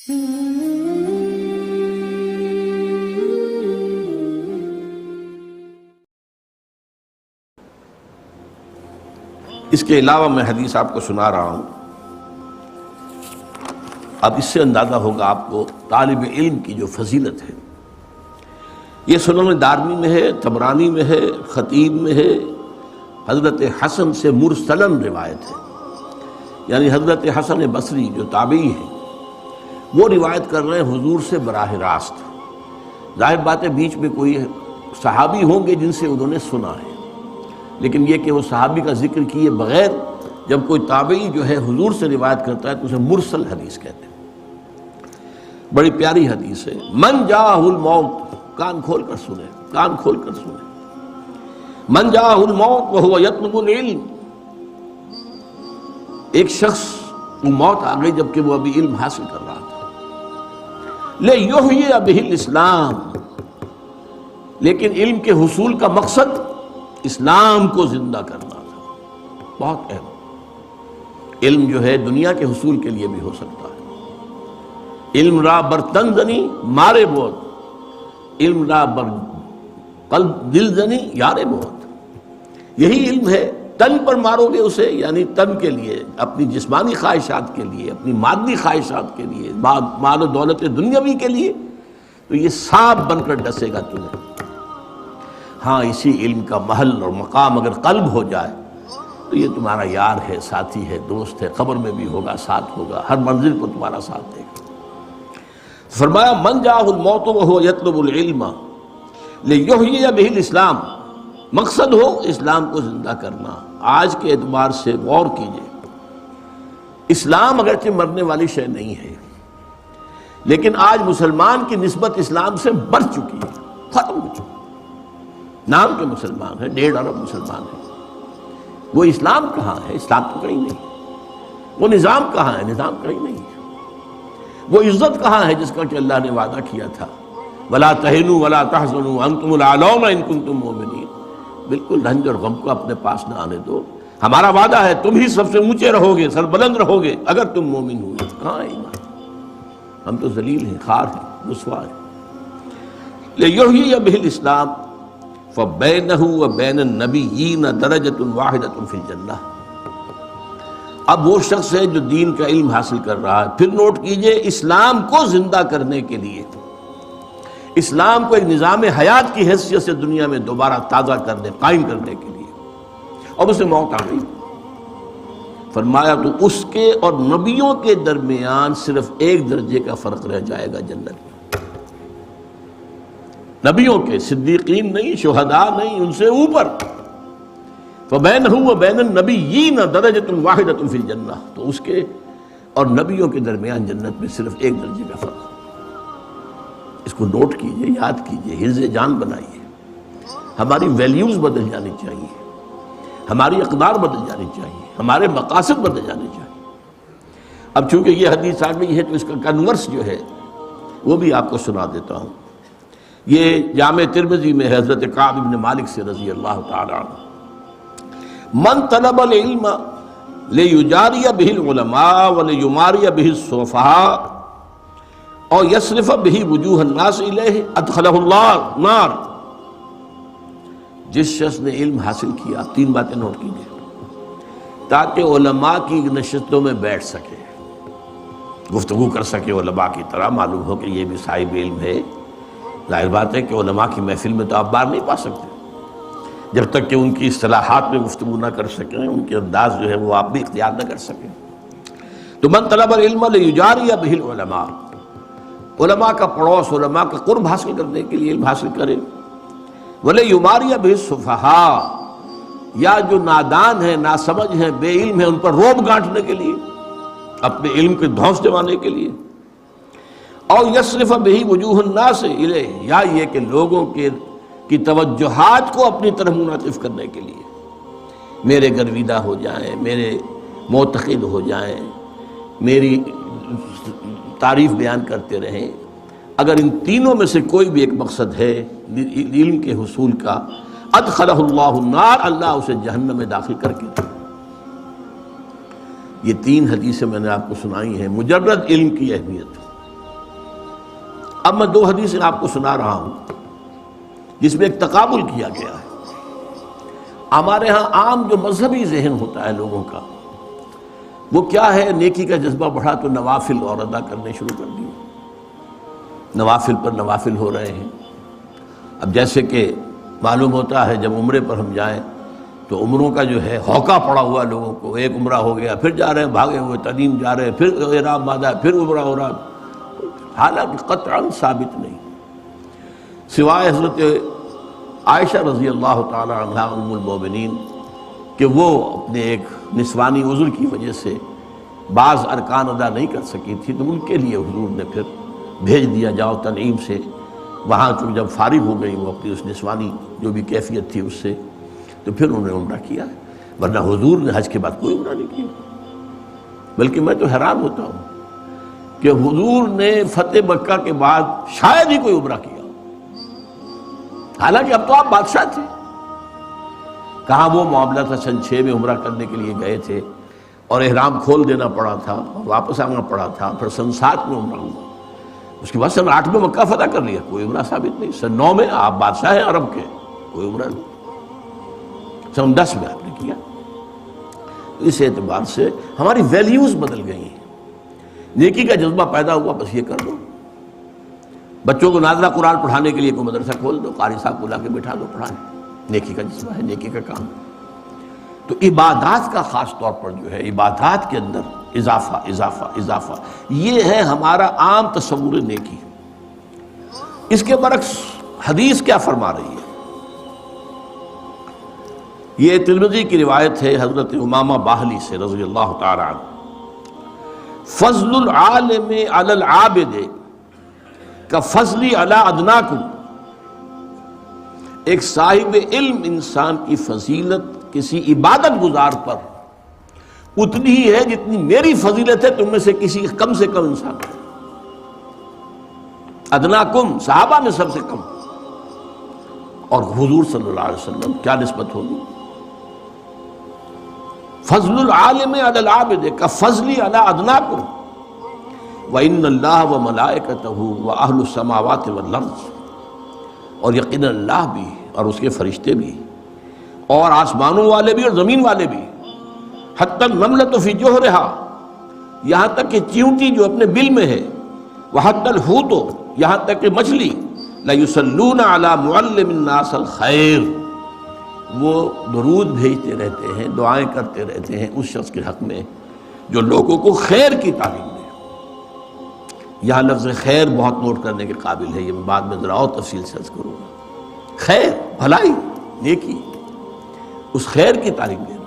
اس کے علاوہ میں حدیث آپ کو سنا رہا ہوں. اب اس سے اندازہ ہوگا آپ کو طالب علم کی جو فضیلت ہے. یہ سنن دارمی میں ہے، طبرانی میں ہے، خطیب میں ہے. حضرت حسن سے مرسلن روایت ہے، یعنی حضرت حسن بصری جو تابعی ہے وہ روایت کر رہے ہیں حضور سے براہ راست. ظاہر بات ہے بیچ میں کوئی صحابی ہوں گے جن سے انہوں نے سنا ہے، لیکن یہ کہ وہ صحابی کا ذکر کیے بغیر جب کوئی تابعی جو ہے حضور سے روایت کرتا ہے تو اسے مرسل حدیث کہتے ہیں. بڑی پیاری حدیث ہے. من جاءہ الموت، کان کھول کر سنیں، کان کھول کر سنیں. من جاءہ الموت وہو یطلب العلم، ایک شخص کو موت آ گئی جبکہ وہ ابھی علم حاصل کر رہا تھا. لیحیی بہ الاسلام، لیکن علم کے حصول کا مقصد اسلام کو زندہ کرنا تھا. بہت اہم. علم جو ہے دنیا کے حصول کے لیے بھی ہو سکتا ہے. علم را بر تن زنی مارے بہت، علم را بر قلب دل زنی یارے بہت. یہی علم ہے. تن پر مارو گے اسے، یعنی تن کے لیے، اپنی جسمانی خواہشات کے لیے، اپنی مادی خواہشات کے لیے، مال و دولت دنیاوی کے لیے، تو یہ سانپ بن کر ڈسے گا تمہیں. ہاں اسی علم کا محل اور مقام اگر قلب ہو جائے تو یہ تمہارا یار ہے، ساتھی ہے، دوست ہے. قبر میں بھی ہوگا، ساتھ ہوگا، ہر منزل کو تمہارا ساتھ دے گا. فرمایا من جاءہ الموت وہو یطلب العلم لیحیی بہ الاسلام، مقصد ہو اسلام کو زندہ کرنا. آج کے اعتبار سے غور کیجئے، اسلام اگرچہ مرنے والی شے نہیں ہے، لیکن آج مسلمان کی نسبت اسلام سے بڑھ چکی ہے، ختم ہو چکی. نام کے مسلمان ہے، 1.5 ارب مسلمان ہے. وہ اسلام کہاں ہے؟ اسلام تو کہیں نہیں. وہ نظام کہاں ہے؟ نظام کہیں نہیں ہے. وہ عزت کہاں ہے جس کا کہ اللہ نے وعدہ کیا تھا وَلَا تَهِنُوا وَلَا تَحْزَنُوا وَأَنْتُمُ الْأَعْلَوْنَ إِن كُنتُم مُؤْمِنِينَ. بالکل رنج اور غم کو اپنے پاس نہ آنے دو. ہمارا وعدہ ہے تم ہی سب سے اونچے رہو گے، سربلند رہو گے اگر تم مومن ہوئے. کہاں ہے ایمان؟ ہم تو ذلیل ہیں، خار ہیں، رسوا ہیں. لیحیی بہ الاسلام فبینہ وبین النبیین درجۃ واحدۃ فی الجنہ. اب وہ شخص ہے جو دین کا علم حاصل کر رہا ہے. پھر نوٹ کیجئے، اسلام کو زندہ کرنے کے لیے، اسلام کو ایک نظام حیات کی حیثیت سے دنیا میں دوبارہ تازہ کرنے، قائم کرنے کے لیے، اور اسے موت آ گئی. فرمایا تو اس کے اور نبیوں کے درمیان صرف ایک درجے کا فرق رہ جائے گا جنت میں. نبیوں کے، صدیقین نہیں، شہداء نہیں، ان سے اوپر. فبینہ وبین النبیین درجۃ واحدۃ فی الجنہ، تو اس کے اور نبیوں کے درمیان جنت میں صرف ایک درجے کا فرق. اس کو نوٹ کیجئے، یاد کیجئے، حرز جان بنائیے. ہماری ویلیوز بدل جانی چاہیے، ہماری اقدار بدل جانی چاہیے، ہمارے مقاصد بدل جانے چاہیے. اب چونکہ یہ حدیث آ گئی ہے تو اس کا کنورس جو ہے وہ بھی آپ کو سنا دیتا ہوں. یہ جامع ترمذی میں حضرت کعب بن مالک سے رضی اللہ تعالی عنہ، من طلب العلم لیجاری بہ العلماء ولیماری بہ السفہاء اور یصرف بہ وجوہ الناس الیہ ادخلہ اللہ نار. جس شخص نے علم حاصل کیا، 3 باتیں نوٹ کیجیے، تاکہ علماء کی نشستوں میں بیٹھ سکے، گفتگو کر سکے علماء کی طرح، معلوم ہو کہ یہ بھی صاحب علم ہے. ظاہر بات ہے کہ علماء کی محفل میں تو آپ بار نہیں پا سکتے جب تک کہ ان کی اصطلاحات میں گفتگو نہ کر سکیں، ان کے انداز جو ہے وہ آپ بھی اختیار نہ کر سکیں. تو من طلب العلم لیجاری بہ العلماء، علماء کا پڑوس، علماء کا قرب حاصل کرنے کے لیے علم حاصل کرے. ولیماری بہ السفہاء، یا جو نادان ہیں، ناسمجھ ہیں، بے علم ہیں، ان پر روب گانٹنے کے لیے، اپنے علم کے دھونس جمانے کے لیے. اور یصرف بہ وجوہ الناس الیہ، یا یہ کہ لوگوں کی توجہات کو اپنی طرف منعطف کرنے کے لیے، میرے گرویدہ ہو جائیں، میرے معتقد ہو جائیں، میری تعریف بیان کرتے رہیں. اگر ان تینوں میں سے کوئی بھی ایک مقصد ہے علم کے حصول کا، ادخلہ اللہ النار، اللہ اسے جہنم میں داخل کر کے دے. یہ 3 حدیثیں میں نے آپ کو سنائی ہیں. مجرد علم کی اہمیت، اب میں دو حدیثیں آپ کو سنا رہا ہوں جس میں ایک تقابل کیا گیا ہے۔ ہمارے ہاں عام جو مذہبی ذہن ہوتا ہے لوگوں کا، وہ کیا ہے، نیکی کا جذبہ بڑھا تو نوافل اور ادا کرنے شروع کر دیے، نوافل پر نوافل ہو رہے ہیں۔ اب جیسے کہ معلوم ہوتا ہے جب عمرے پر ہم جائیں تو عمروں کا جو ہے ہوکا پڑا ہوا لوگوں کو، ایک عمرہ ہو گیا پھر جا رہے ہیں بھاگے ہوئے، تنعیم جا رہے ہیں پھر احرام باندھا پھر عمرہ ہو رہا، حالانکہ قطعاً ثابت نہیں، سوائے حضرت عائشہ رضی اللہ تعالی عنہا ام المومنین کہ وہ اپنے ایک نسوانی عذر کی وجہ سے بعض ارکان ادا نہیں کر سکی تھی، تو ان کے لیے حضور نے پھر بھیج دیا جاؤ تنعیم سے، وہاں چونکہ جب فارغ ہو گئی وہ اپنی اس نسوانی جو بھی کیفیت تھی اس سے، تو پھر انہوں نے عمرہ کیا، ورنہ حضور نے حج کے بعد کوئی عمرہ نہیں کیا۔ بلکہ میں تو حیران ہوتا ہوں کہ حضور نے فتح مکہ کے بعد شاید ہی کوئی عمرہ کیا، حالانکہ اب تو آپ بادشاہ تھے۔ کہاں وہ معاملہ تھا سن 6 میں عمرہ کرنے کے لیے گئے تھے اور احرام کھول دینا پڑا تھا اور واپس آنا پڑا تھا، پھر سن 7 میں عمرہ ہوا، اس کے بعد سن 8 میں مکہ فتح کر لیا، کوئی عمرہ ثابت نہیں۔ سن 9 میں آپ بادشاہ ہیں عرب کے، کوئی عمرہ نہیں۔ سن 10 میں آپ نے کیا۔ اس اعتبار سے ہماری ویلیوز بدل گئی ہیں، نیکی کا جذبہ پیدا ہوا بس یہ کر دو۔ بچوں کو نازلہ قرآن پڑھانے کے لیے کوئی مدرسہ کھول دو، قاری صاحب کو لا کے بٹھا دو پڑھانے، نیکی کا جذبہ ہے، نیکی کا کام۔ تو عبادات کا خاص طور پر جو ہے عبادات کے اندر اضافہ اضافہ اضافہ، یہ ہے ہمارا عام تصور نیکی۔ اس کے برعکس حدیث کیا فرما رہی ہے؟ یہ ترمذی کی روایت ہے حضرت امامہ باہلی سے رضی اللہ تعالی عنہ، فضل العالم علی العابد کفضلی علی ادناکم، ایک صاحب علم انسان کی فضیلت کسی عبادت گزار پر اتنی ہی ہے جتنی میری فضیلت ہے تم میں سے کسی کم انسان پر۔ ادناکم صحابہ میں سب سے کم، اور حضور صلی اللہ علیہ وسلم کیا نسبت ہوگی؟ فضل العالم علی العابد کفضلی علی ادناکم وَإِنَّ اللَّهَ وَمَلَائِكَتَهُ وَأَهْلُ السَّمَاوَاتِ وَالْأَرْضِ، اور یقیناً اللہ بھی اور اس کے فرشتے بھی اور آسمانوں والے بھی اور زمین والے بھی، حتی النملۃ فی جوہرہا، یہاں تک کہ چیونٹی جو اپنے بل میں ہے، وحتی الحوت، یہاں تک کہ مچھلی، لَيُصَلُّونَ عَلَى مُعَلِّمِ النَّاسِ الْخَيْرِ، وہ درود بھیجتے رہتے ہیں، دعائیں کرتے رہتے ہیں اس شخص کے حق میں جو لوگوں کو خیر کی تعلیم دے۔ یہاں لفظ خیر بہت نوٹ کرنے کے قابل ہے، یہ میں بعد میں ذرا اور تفصیل سے عرض کروں گا۔ خیر، بھلائی، نیکی، اس خیر کی تعلیم دے۔